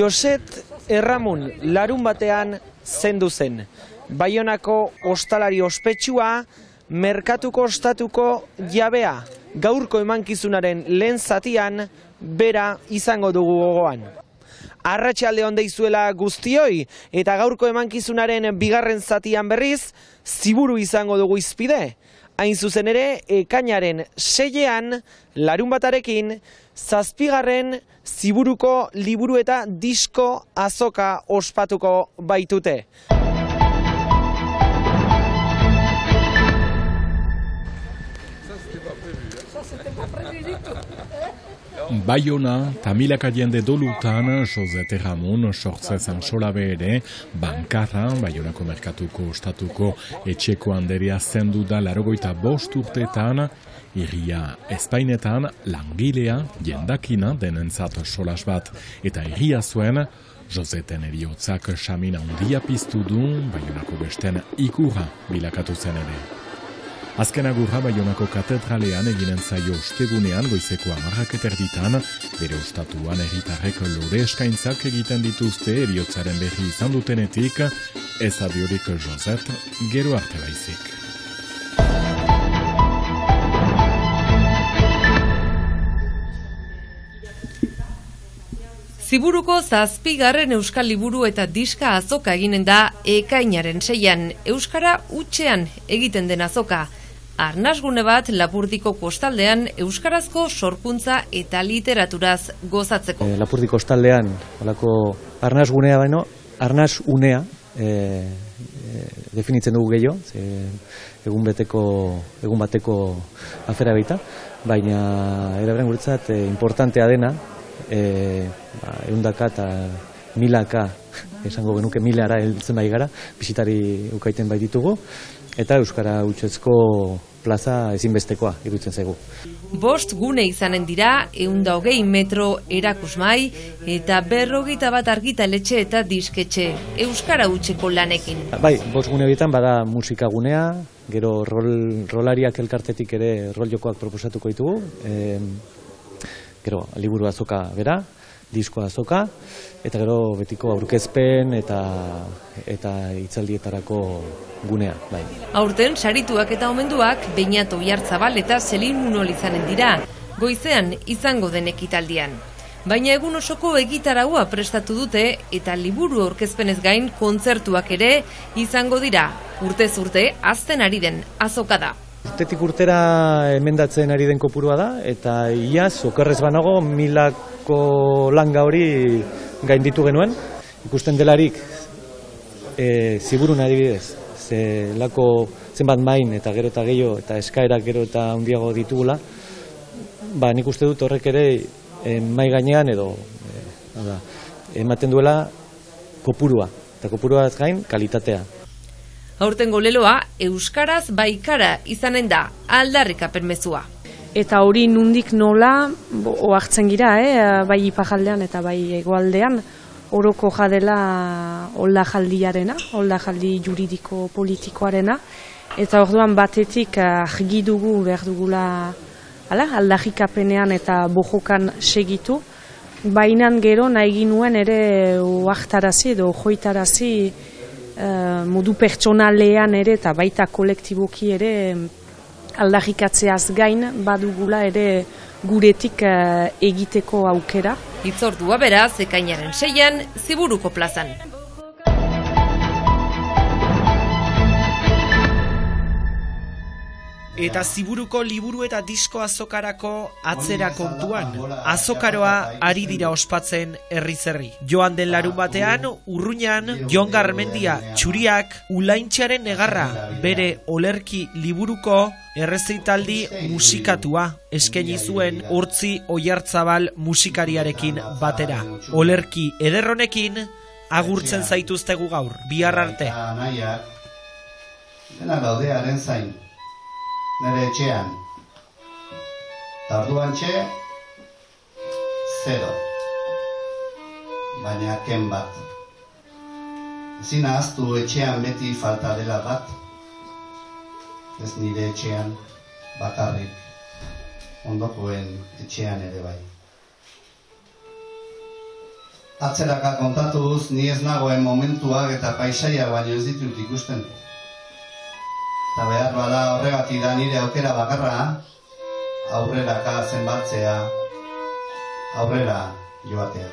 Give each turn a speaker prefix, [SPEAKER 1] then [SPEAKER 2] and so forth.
[SPEAKER 1] Joset Erramun larun batean zendu zen. Baionako ostalari ospetsua, merkatuko ostatuko jabea. Gaurko emankizunaren lehen zatian, bera izango dugu gogoan. Arratsalde on deizuela guztioi, eta gaurko emankizunaren bigarren zatian berriz, ziburu izango dugu izpide. Hain zuzen ere, ekainaren 6ean, larun batarekin, 7. ziburuko liburu eta disko azoka ospatuko baitute.
[SPEAKER 2] Baiona, tamilaka jende dolutan, Joset Erramun, sortzezan solabe ere, bankarra, Baionako merkatuko ostatuko etxeko handeria zendu da 85 urteetan, irria Espainetan langilea, jendakina denentzat solas bat, eta irria zuen, Joseten eriotzak xamina handia piztu du, Baionako besten ikurra bilakatu zen ere. Azken agurra Baionako katedralean eginen zaio ostegunean goizeko 10:00 bere ostatuan herritarrek lore eskaintzak egiten dituzte eriotzaren berri izan dutenetik, ez adiorik Joset, gero arte baizik.
[SPEAKER 3] Ziburuko 7. euskal liburu eta diska azoka eginen da ekainaren 6ean, euskara hutsean egiten den azoka. Arnasgune bat Lapurdiko kostaldean euskarazko sorkuntza eta literaturaz gozatzeko.
[SPEAKER 4] Lapurdiko kostaldean halako arnasgunea baino, arnasunea definitzen dugu gehiago, egun bateko afera baita, baina eraberen guretzat importantea dena, 100 eta 1000 esango genuke 1000 heltzen bai gara, bisitari ukaiten bai ditugu, eta euskara hutsezko plaza ezinbestekoa iruditzen zaigu.
[SPEAKER 3] 5 gune izanen dira, 120 metro erakusmai eta 41 argitaletxe eta disketxe, euskara hutseko lanekin.
[SPEAKER 4] Bai, 5 gune horietan bada musika gunea, gero rolariak elkartetik ere rol jokoak proposatuko ditugu, gero liburu azoka bera, disko azoka, eta gero betiko aurkezpen eta hitzaldietarako gunea. Bai.
[SPEAKER 3] Aurten sarituak eta omenduak Beñat Oiartzabal eta Selin Munol izanen dira, goizean izango den ekitaldian. Baina egun osoko egitaraua prestatu dute eta liburu aurkezpenez gain kontzertuak ere izango dira. Urtez urte hazten ari den azoka da.
[SPEAKER 4] Urtetik urtera emendatzen ari den kopurua da, eta iaz, okerrez banago, 1000ko langa hori gainditu genuen. Ikusten delarik, ziburun adibidez, zenbat main eta gero eta gehiago, eta eskaerak gero eta handiago ditugula, nik uste dut horrek ere mai gainean edo ematen duela kopurua, eta kopuruaz gain kalitatea.
[SPEAKER 3] Aurtengo leloa euskaraz baikara izanen da, aldarrikapen mezua.
[SPEAKER 5] Eta hori nundik nola ohartzen gira, bai iparraldean eta bai hegoaldean, oroko jadela oldajaldiarena, oldajaldi juridiko politikoarena, eta orduan batetik argi dugu behar dugula aldarrikapenean eta bojokan segitu, bainan gero nahi ginuen ere ohartarazi edo joitarazi modu pertsonalean ere eta baita kolektiboki ere aldarrikatzeaz gain badugula ere guretik egiteko aukera.
[SPEAKER 3] Hitzordua beraz, ekainaren 6ean, Ziburuko plazan.
[SPEAKER 1] Eta Ziburuko liburu eta disko azokarako atzera kontuan. Azokaroa ari dira ospatzen herriz herri. Joan den larun batean, Urruñan, Jon Garmendia Txuriak Ulaintxaren negarra bere olerki liburuko errezitaldi musikatua eskaini zuen Hortzi Oiartzabal musikariarekin batera. Olerki ederronekin agurtzen zaituztegu gaur, bihar arte.
[SPEAKER 6] Dena gaudearen zain. Nere etxean, tarduan txe, 0. Baina ken bat. Ezin ahaztu etxean beti falta dela bat, ez nire etxean bakarrik, ondokoen etxean ere bai. Atzeraka kontatuz, ni ez nagoen momentuak eta paisaiak baino ez ditut ikusten. Eta behar bada horregatik da nire aukera bakarra, aurreraka zenbatzea, aurrera joatea.